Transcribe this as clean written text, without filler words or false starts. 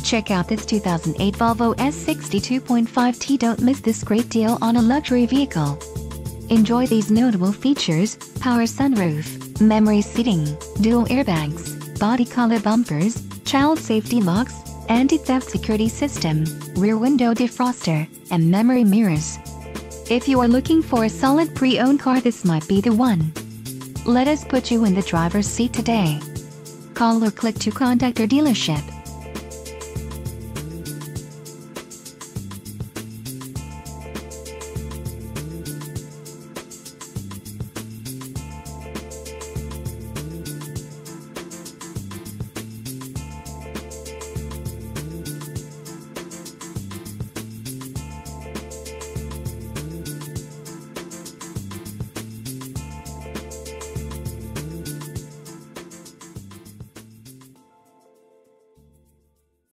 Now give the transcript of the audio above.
Check out this 2008 Volvo S60 2.5T. Don't miss this great deal on a luxury vehicle. Enjoy these notable features: power sunroof, memory seating, dual airbags, body color bumpers, child safety locks, anti-theft security system, rear window defroster, and memory mirrors. If you are looking for a solid pre-owned car, this might be the one. Let us put you in the driver's seat today. Call or click to contact our dealership.